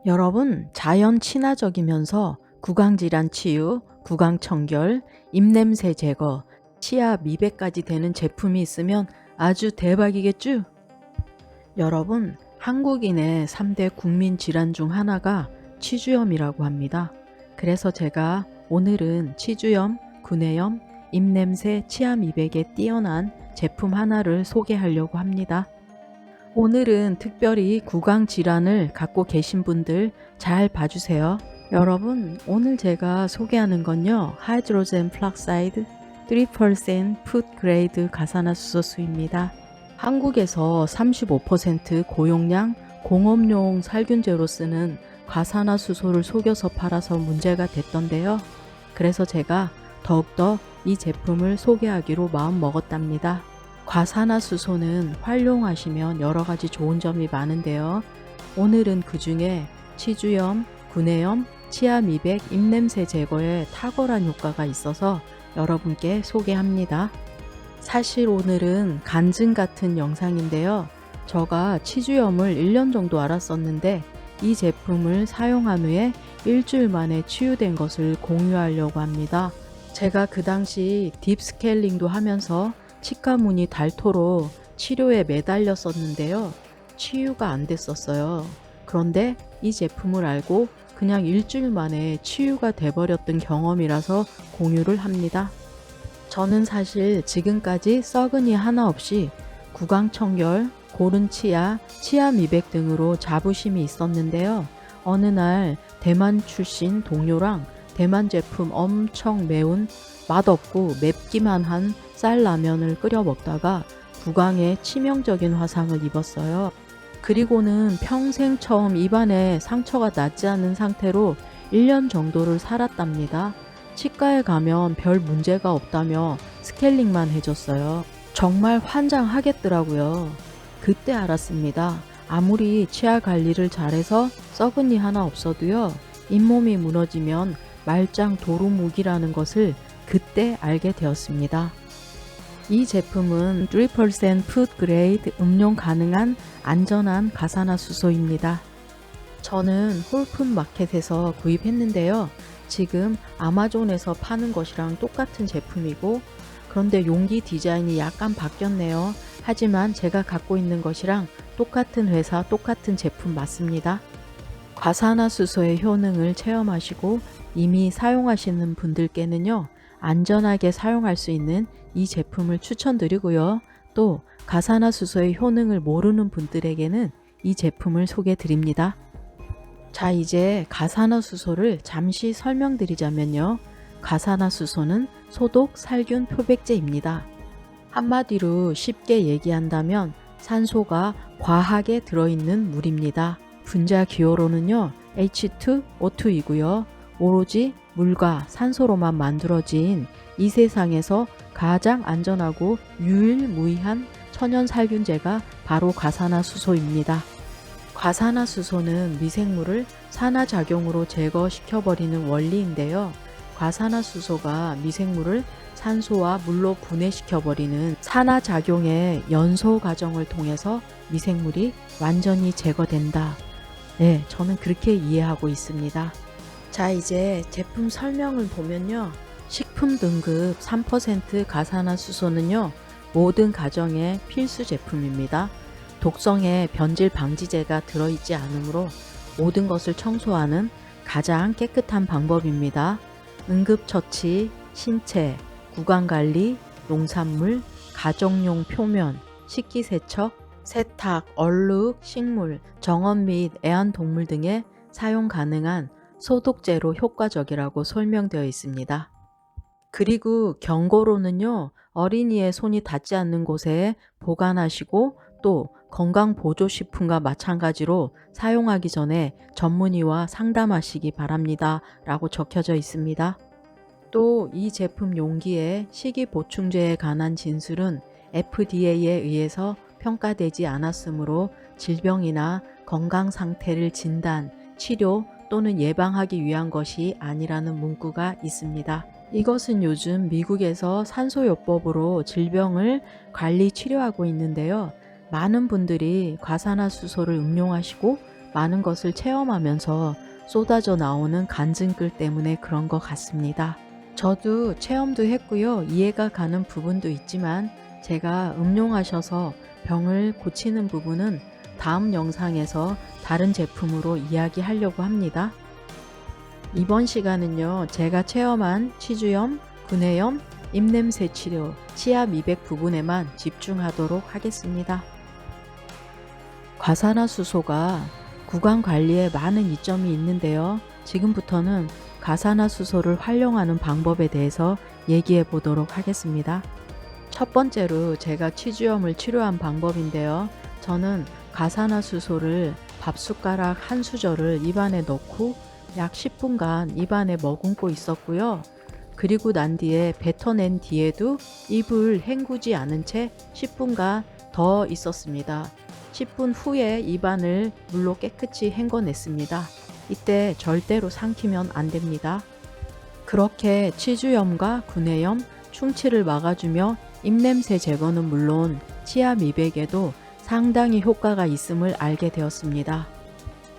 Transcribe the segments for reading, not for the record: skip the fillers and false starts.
여러분, 자연 친화적이면서 구강질환 치유, 구강청결, 입냄새 제거, 치아 미백까지 되는 제품이 있으면 아주 대박이겠죠? 여러분, 한국인의 3대 국민 질환 중 하나가 치주염이라고 합니다. 그래서 제가 오늘은 치주염, 구내염, 입냄새, 치아 미백에 뛰어난 제품 하나를 소개하려고 합니다. 오늘은 특별히 구강 질환을 갖고 계신 분들 잘 봐주세요. 여러분, 오늘 제가 소개하는 건요, 하이드로젠 플락사이드 3% 푸드 그레이드 가산화수소수입니다. 한국에서 35% 고용량 공업용 살균제로 쓰는 가산화수소를 속여서 팔아서 문제가 됐던데요. 그래서 제가 더욱더 이 제품을 소개하기로 마음 먹었답니다. 과산화수소는 활용하시면 여러가지 좋은 점이 많은데요. 오늘은 그 중에 치주염, 구내염, 치아 미백, 입냄새 제거에 탁월한 효과가 있어서 여러분께 소개합니다. 사실 오늘은 간증 같은 영상인데요. 제가 치주염을 1년 정도 앓았었는데 이 제품을 사용한 후에 일주일 만에 치유된 것을 공유하려고 합니다. 제가 그 당시 딥스케일링도 하면서 치과 문이 닳도록 치료에 매달렸었는데요. 치유가 안 됐었어요. 그런데 이 제품을 알고 그냥 일주일 만에 치유가 돼버렸던 경험이라서 공유를 합니다. 저는 사실 지금까지 썩은이 하나 없이 구강청결, 고른 치아, 치아 미백 등으로 자부심이 있었는데요. 어느 날 대만 출신 동료랑 대만 제품 엄청 매운 맛없고 맵기만 한 쌀라면을 끓여 먹다가 구강에 치명적인 화상을 입었어요. 그리고는 평생 처음 입안에 상처가 낫지 않은 상태로 1년 정도를 살았답니다. 치과에 가면 별 문제가 없다며 스케일링만 해줬어요. 정말 환장하겠더라고요. 그때 알았습니다. 아무리 치아 관리를 잘해서 썩은이 하나 없어도요, 잇몸이 무너지면 말짱 도루묵이라는 것을 그때 알게 되었습니다. 이 제품은 3% 푸드 그레이드 음용 가능한 안전한 가산화수소입니다. 저는 홀푸드 마켓에서 구입했는데요. 지금 아마존에서 파는 것이랑 똑같은 제품이고, 그런데 용기 디자인이 약간 바뀌었네요. 하지만 제가 갖고 있는 것이랑 똑같은 회사, 똑같은 제품 맞습니다. 과산화수소의 효능을 체험하시고 이미 사용하시는 분들께는요, 안전하게 사용할 수 있는 이 제품을 추천드리고요. 또 가산화수소의 효능을 모르는 분들에게는 이 제품을 소개해 드립니다. 자, 이제 가산화수소를 잠시 설명드리자면요. 가산화수소는 소독 살균 표백제입니다. 한마디로 쉽게 얘기한다면 산소가 과하게 들어있는 물입니다. 분자 기호로는요, H2O2이고요. 오로지 물과 산소로만 만들어진 이 세상에서 가장 안전하고 유일무이한 천연살균제가 바로 가산화수소입니다. 가산화수소는 미생물을 산화작용으로 제거시켜버리는 원리인데요. 가산화수소가 미생물을 산소와 물로 분해시켜버리는 산화작용의 연소 과정을 통해서 미생물이 완전히 제거된다. 네, 저는 그렇게 이해하고 있습니다. 자, 이제 제품 설명을 보면요. 식품 등급 3% 가산화수소는요, 모든 가정의 필수 제품입니다. 독성의 변질 방지제가 들어있지 않으므로 모든 것을 청소하는 가장 깨끗한 방법입니다. 응급처치, 신체, 구강관리, 농산물, 가정용 표면, 식기세척, 세탁, 얼룩, 식물, 정원 및 애완동물 등에 사용 가능한 소독제로 효과적이라고 설명되어 있습니다. 그리고 경고로는요, 어린이의 손이 닿지 않는 곳에 보관하시고 또 건강보조식품과 마찬가지로 사용하기 전에 전문의와 상담하시기 바랍니다. 라고 적혀져 있습니다. 또 이 제품 용기의 식이보충제에 관한 진술은 FDA에 의해서 평가되지 않았으므로 질병이나 건강 상태를 진단, 치료 또는 예방하기 위한 것이 아니라는 문구가 있습니다. 이것은 요즘 미국에서 산소요법으로 질병을 관리 치료하고 있는데요. 많은 분들이 과산화수소를 응용하시고 많은 것을 체험하면서 쏟아져 나오는 간증글 때문에 그런 것 같습니다. 저도 체험도 했고요. 이해가 가는 부분도 있지만 제가 음용하셔서 병을 고치는 부분은 다음 영상에서 다른 제품으로 이야기하려고 합니다. 이번 시간은요, 제가 체험한 치주염, 구내염, 입냄새 치료, 치아 미백 부분에만 집중하도록 하겠습니다. 가사나수소가 구강 관리에 많은 이점이 있는데요. 지금부터는 가사나수소를 활용하는 방법에 대해서 얘기해 보도록 하겠습니다. 첫 번째로 제가 치주염을 치료한 방법인데요. 저는 가사나수소를 밥숟가락 한 수저를 입안에 넣고 약 10분간 입안에 머금고 있었고요. 그리고 난 뒤에 뱉어낸 뒤에도 입을 헹구지 않은 채 10분간 더 있었습니다. 10분 후에 입안을 물로 깨끗이 헹궈냈습니다. 이때 절대로 삼키면 안 됩니다. 그렇게 치주염과 구내염, 충치를 막아주며 입냄새 제거는 물론 치아 미백에도 상당히 효과가 있음을 알게 되었습니다.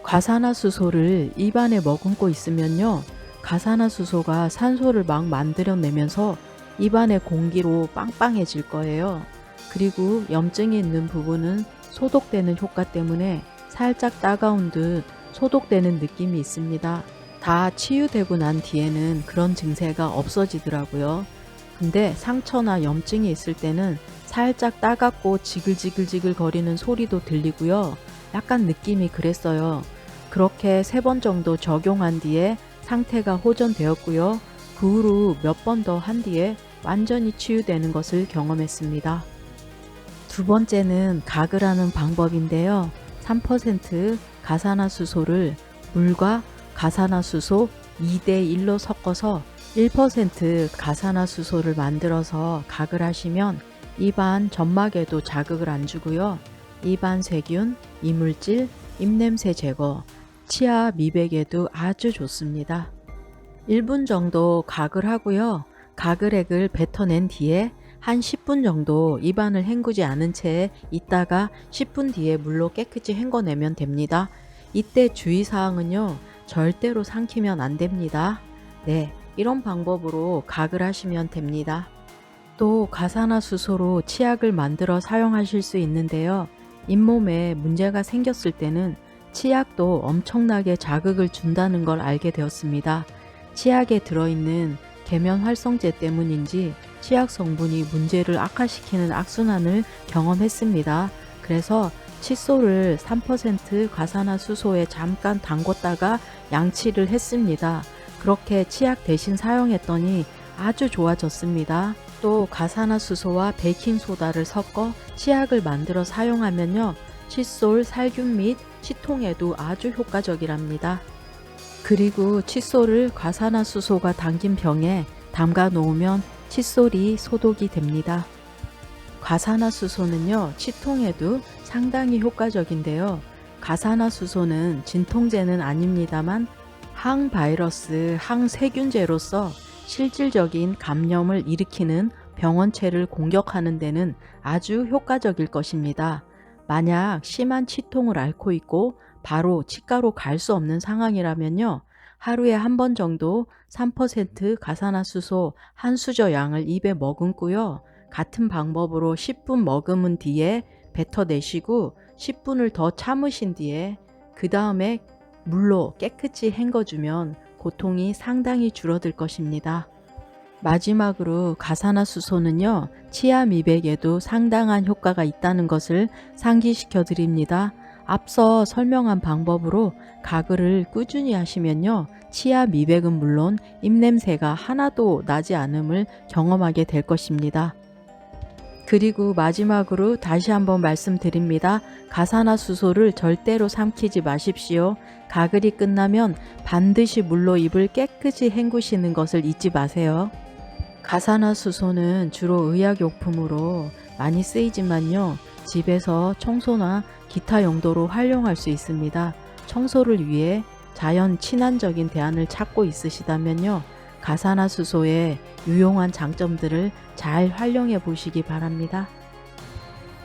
가사나수소를 입안에 머금고 있으면요, 가사나수소가 산소를 막 만들어내면서 입안의 공기로 빵빵해질 거예요. 그리고 염증이 있는 부분은 소독되는 효과 때문에 살짝 따가운 듯 소독되는 느낌이 있습니다. 다 치유되고 난 뒤에는 그런 증세가 없어지더라고요. 근데 상처나 염증이 있을 때는 살짝 따갑고 지글지글지글 거리는 소리도 들리고요. 약간 느낌이 그랬어요. 그렇게 3번 정도 적용한 뒤에 상태가 호전되었고요. 그 후로 몇 번 더 한 뒤에 완전히 치유되는 것을 경험했습니다. 두 번째는 각을 하는 방법인데요. 3% 가사나수소를 물과 가사나수소 2대1로 섞어서 1% 가사나수소를 만들어서 각을 하시면 입안 점막에도 자극을 안 주고요. 입안 세균, 이물질, 입냄새 제거, 치아 미백에도 아주 좋습니다. 1분 정도 각을 하고요. 가글액을 뱉어낸 뒤에 한 10분 정도 입안을 헹구지 않은 채 있다가 10분 뒤에 물로 깨끗이 헹궈내면 됩니다. 이때 주의사항은요, 절대로 삼키면 안 됩니다. 네, 이런 방법으로 각을 하시면 됩니다. 또 가사나수소로 치약을 만들어 사용하실 수 있는데요. 잇몸에 문제가 생겼을 때는 치약도 엄청나게 자극을 준다는 걸 알게 되었습니다. 치약에 들어있는 계면활성제 때문인지 치약 성분이 문제를 악화시키는 악순환을 경험했습니다. 그래서 칫솔을 3% 가사나수소에 잠깐 담궜다가 양치를 했습니다. 그렇게 치약 대신 사용했더니 아주 좋아졌습니다. 또 가사나수소와 베이킹소다를 섞어 치약을 만들어 사용하면요, 칫솔, 살균 및 치통에도 아주 효과적이랍니다. 그리고 칫솔을 가사나수소가 담긴 병에 담가 놓으면 칫솔이 소독이 됩니다. 가사나수소는요, 치통에도 상당히 효과적인데요. 가사나수소는 진통제는 아닙니다만 항바이러스, 항세균제로서 실질적인 감염을 일으키는 병원체를 공격하는 데는 아주 효과적일 것입니다. 만약 심한 치통을 앓고 있고 바로 치과로 갈 수 없는 상황이라면요, 하루에 한 번 정도 3% 가사나수소 한 수저 양을 입에 머금고요, 같은 방법으로 10분 머금은 뒤에 뱉어내시고 10분을 더 참으신 뒤에 그 다음에 물로 깨끗이 헹궈주면 고통이 상당히 줄어들 것입니다. 마지막으로 가사나수소는요, 치아 미백에도 상당한 효과가 있다는 것을 상기시켜 드립니다. 앞서 설명한 방법으로 가글을 꾸준히 하시면요, 치아 미백은 물론 입냄새가 하나도 나지 않음을 경험하게 될 것입니다. 그리고 마지막으로 다시 한번 말씀드립니다. 가사나수소를 절대로 삼키지 마십시오. 가글이 끝나면 반드시 물로 입을 깨끗이 헹구시는 것을 잊지 마세요. 가사나수소는 주로 의약용품으로 많이 쓰이지만요, 집에서 청소나 기타 용도로 활용할 수 있습니다. 청소를 위해 자연 친환적인 대안을 찾고 있으시다면요, 가사나수소의 유용한 장점들을 잘 활용해 보시기 바랍니다.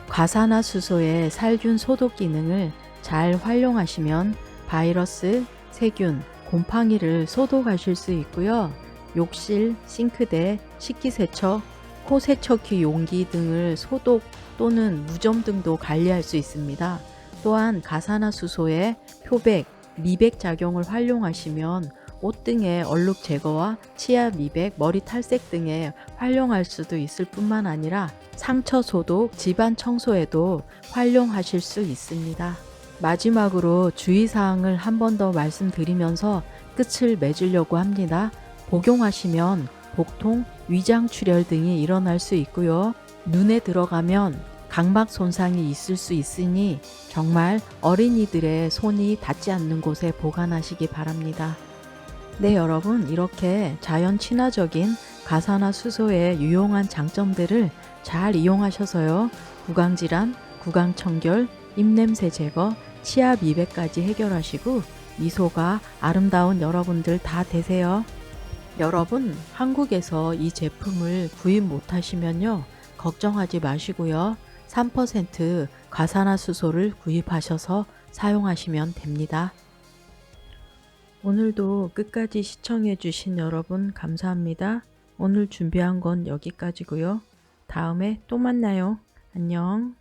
가사나수소의 살균 소독 기능을 잘 활용하시면 바이러스, 세균, 곰팡이를 소독하실 수 있고요. 욕실, 싱크대, 식기세척, 코세척기 용기 등을 소독 또는 무좀 등도 관리할 수 있습니다. 또한 가산화수소의 표백, 미백 작용을 활용하시면 옷 등의 얼룩 제거와 치아 미백, 머리 탈색 등에 활용할 수도 있을 뿐만 아니라 상처 소독, 집안 청소에도 활용하실 수 있습니다. 마지막으로 주의사항을 한 번 더 말씀드리면서 끝을 맺으려고 합니다. 복용하시면 복통, 위장출혈 등이 일어날 수 있고요. 눈에 들어가면 각막 손상이 있을 수 있으니 정말 어린이들의 손이 닿지 않는 곳에 보관하시기 바랍니다. 네, 여러분, 이렇게 자연 친화적인 가산화수소의 유용한 장점들을 잘 이용하셔서요. 구강질환, 구강청결, 입냄새 제거, 치아 미백까지 해결하시고 미소가 아름다운 여러분들 다 되세요. 여러분, 한국에서 이 제품을 구입 못하시면요. 걱정하지 마시고요. 3% 가산화수소를 구입하셔서 사용하시면 됩니다. 오늘도 끝까지 시청해주신 여러분 감사합니다. 오늘 준비한 건 여기까지고요. 다음에 또 만나요. 안녕.